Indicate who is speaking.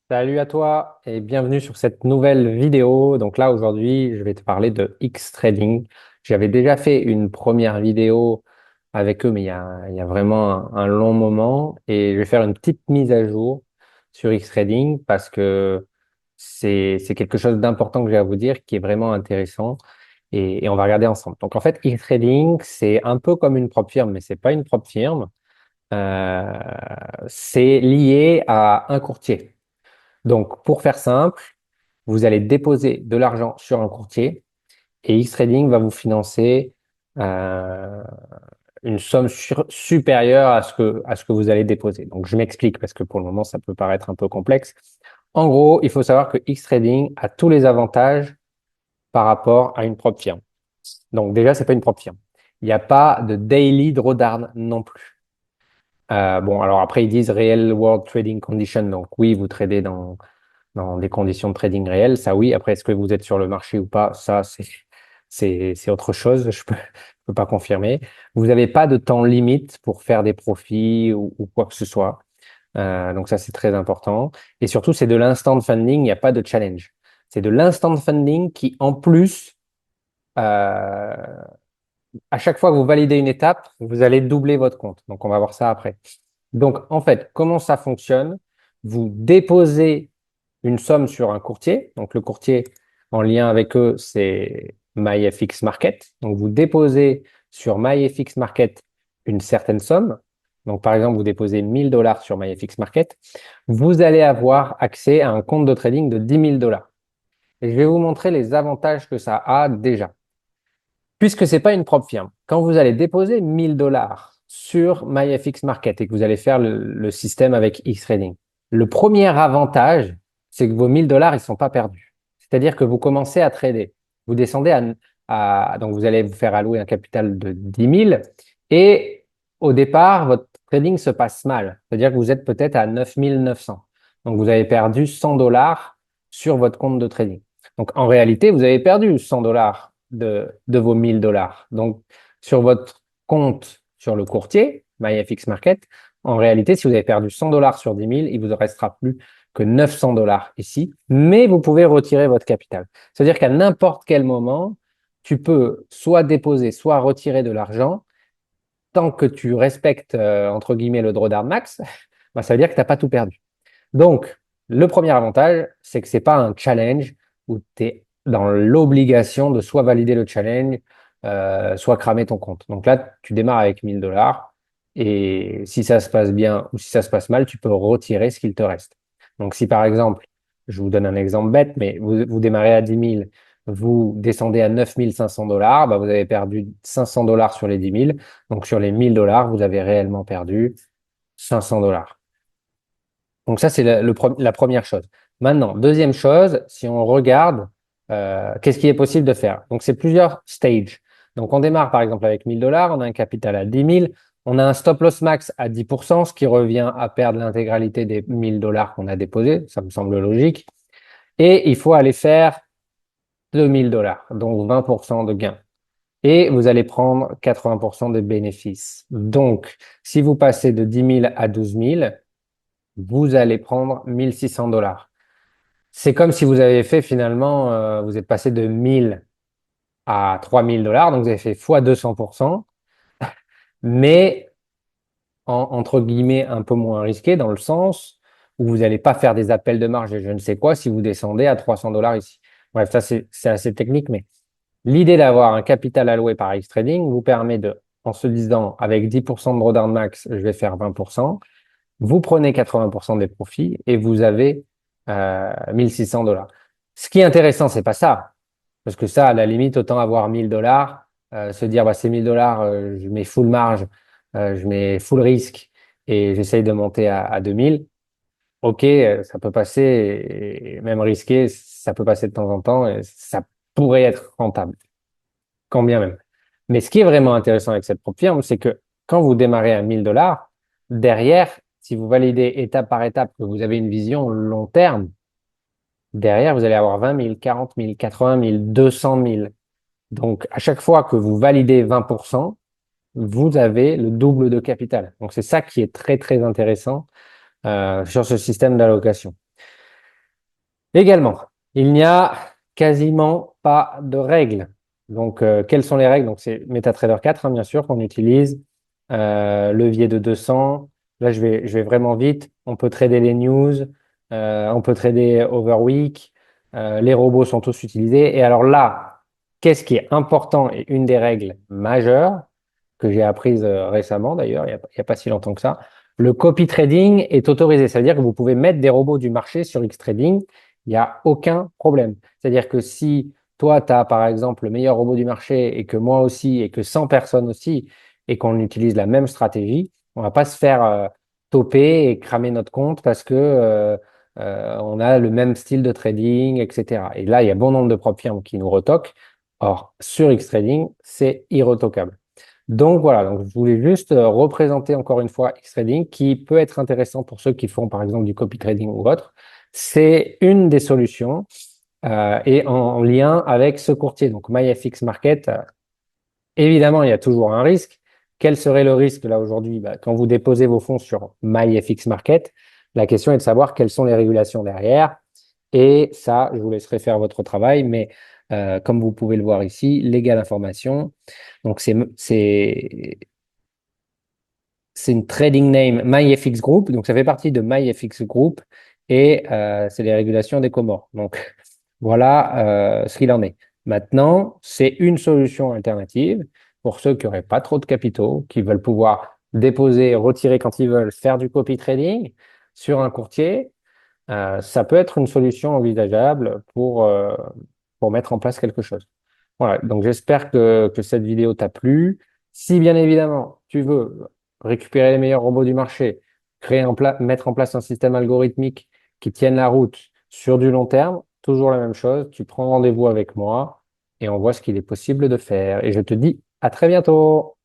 Speaker 1: Salut à toi et bienvenue sur cette nouvelle vidéo. Donc là, aujourd'hui, je vais te parler de X-Trading. J'avais déjà fait une première vidéo avec eux, mais il y a vraiment un long moment. Et je vais faire une petite mise à jour sur X-Trading parce que c'est quelque chose d'important que j'ai à vous dire qui est vraiment intéressant et on va regarder ensemble. Donc en fait, X-Trading, c'est un peu comme une propre firme, mais c'est pas une propre firme. Euh, c'est lié à un courtier. Donc, pour faire simple, vous allez déposer de l'argent sur un courtier et X-Trading va vous financer euh, une somme supérieure à ce que vous allez déposer. Donc, je m'explique parce que pour le moment, ça peut paraître un peu complexe. En gros, il faut savoir que X-Trading a tous les avantages par rapport à une propre firme. Donc, déjà, c'est pas une propre firme. Il n'y a pas de daily drawdown non plus. Bon, alors après, ils disent Real World Trading Condition. Donc, oui, vous tradez dans des conditions de trading réelles. Ça, oui. Après, est-ce que vous êtes sur le marché ou pas? Ça, c'est autre chose. Je peux pas confirmer. Vous n'avez pas de temps limite pour faire des profits ou quoi que ce soit. Donc ça, c'est très important. Et surtout, c'est de l'instant funding. Il n'y a pas de challenge. C'est de l'instant funding qui, en plus, euh, à chaque fois que vous validez une étape, vous allez doubler votre compte. Donc, on va voir ça après. Donc, en fait, comment ça fonctionne? Vous déposez une somme sur un courtier. Donc, le courtier en lien avec eux, c'est MyFX Market. Donc, vous déposez sur MyFX Market une certaine somme. Donc, par exemple, vous déposez 1000 $ sur MyFX Market. Vous allez avoir accès à un compte de trading de 10 000 $. Et je vais vous montrer les avantages que ça a déjà. Puisque c'est pas une propre firme, quand vous allez déposer 1000 $ sur MyFX Market et que vous allez faire le système avec X-Trading, le premier avantage, c'est que vos 1000 $, ils sont pas perdus. C'est-à-dire que vous commencez à trader. Vous descendez donc vous allez vous faire allouer un capital de 10 000 et au départ, votre trading se passe mal. C'est-à-dire que vous êtes peut-être à 9 900. Donc vous avez perdu 100 $ sur votre compte de trading. Donc en réalité, vous avez perdu 100 $ de vos 1000 $. Donc, sur votre compte sur le courtier, MyFX Market, en réalité, si vous avez perdu 100 $ sur 10 000, il vous en restera plus que 900 $ ici, mais vous pouvez retirer votre capital. C'est-à-dire qu'à n'importe quel moment, tu peux soit déposer, soit retirer de l'argent tant que tu respectes, entre guillemets, le drawdown max, bah, ça veut dire que tu n'as pas tout perdu. Donc, le premier avantage, c'est que c'est pas un challenge où tu es dans l'obligation de soit valider le challenge, soit cramer ton compte. Donc là, tu démarres avec 1000 $ et si ça se passe bien ou si ça se passe mal, tu peux retirer ce qu'il te reste. Donc si par exemple, je vous donne un exemple bête, mais vous démarrez à 10 000, vous descendez à 9 500 $, bah vous avez perdu 500 $ sur les 10 000. Donc sur les 1000 $, vous avez réellement perdu 500 $. Donc ça, c'est la première chose. Maintenant, deuxième chose, si on regarde, qu'est-ce qui est possible de faire? Donc, c'est plusieurs stages. Donc, on démarre par exemple avec 1000 $, on a un capital à 10 000, on a un stop loss max à 10%, ce qui revient à perdre l'intégralité des 1000 $ qu'on a déposés. Ça me semble logique. Et il faut aller faire 2000 $, donc 20% de gain. Et vous allez prendre 80% des bénéfices. Donc, si vous passez de 10 000 à 12 000, vous allez prendre 1600 $. C'est comme si vous avez fait finalement, vous êtes passé de 1000 à 3000 $, donc vous avez fait fois 200%, mais entre guillemets un peu moins risqué dans le sens où vous n'allez pas faire des appels de marge et je ne sais quoi si vous descendez à 300 $ ici. Bref, ça c'est assez technique, mais l'idée d'avoir un capital alloué par X-Trading vous permet de, en se disant avec 10% de drawdown max, je vais faire 20%, vous prenez 80% des profits et vous avez 1600 $. Ce qui est intéressant, c'est pas ça. Parce que ça, à la limite, autant avoir 1000 $, se dire, bah, ces 1000 $, je mets full marge, je mets full risque et j'essaye de monter à 2000. Ok, ça peut passer, et même risqué, ça peut passer de temps en temps et ça pourrait être rentable, quand bien même. Mais ce qui est vraiment intéressant avec cette propre firme, c'est que quand vous démarrez à 1000 $, derrière, si vous validez étape par étape, que vous avez une vision long terme, derrière, vous allez avoir 20 000, 40 000, 80 000, 200 000. Donc, à chaque fois que vous validez 20%, vous avez le double de capital. Donc, c'est ça qui est très, très intéressant sur ce système d'allocation. Également, il n'y a quasiment pas de règles. Donc, quelles sont les règles? Donc, c'est MetaTrader 4, hein, bien sûr, qu'on utilise. Levier de 200. Là, je vais vraiment vite. On peut trader les news, on peut trader Overweek. Les robots sont tous utilisés. Et alors là, qu'est-ce qui est important et une des règles majeures que j'ai apprise récemment, d'ailleurs, il y a pas si longtemps que ça, le copy trading est autorisé. Ça veut dire que vous pouvez mettre des robots du marché sur Xtrading, il n'y a aucun problème. C'est-à-dire que si toi, tu as par exemple le meilleur robot du marché et que moi aussi et que 100 personnes aussi et qu'on utilise la même stratégie, on va pas se faire toper et cramer notre compte parce que on a le même style de trading, etc. Et là, il y a bon nombre de propres firmes qui nous retoquent. Or, sur Xtrading, c'est irretoquable. Donc voilà, donc je voulais juste représenter encore une fois Xtrading qui peut être intéressant pour ceux qui font par exemple du copy trading ou autre. C'est une des solutions et en lien avec ce courtier. Donc MyFX Market, évidemment, il y a toujours un risque. Quel serait le risque là aujourd'hui? Bah, quand vous déposez vos fonds sur MyFX Market, la question est de savoir quelles sont les régulations derrière. Et ça, je vous laisserai faire votre travail, mais comme vous pouvez le voir ici, Légal Information. Donc c'est une trading name MyFX Group, donc ça fait partie de MyFX Group et c'est les régulations des Comores. Donc voilà ce qu'il en est. Maintenant, c'est une solution alternative pour ceux qui n'auraient pas trop de capitaux, qui veulent pouvoir déposer, retirer quand ils veulent, faire du copy trading sur un courtier. Ça peut être une solution envisageable pour mettre en place quelque chose. Voilà, donc j'espère que cette vidéo t'a plu. Si bien évidemment tu veux récupérer les meilleurs robots du marché, mettre en place un système algorithmique qui tienne la route sur du long terme, toujours la même chose, tu prends rendez-vous avec moi et on voit ce qu'il est possible de faire. Et je te dis à très bientôt.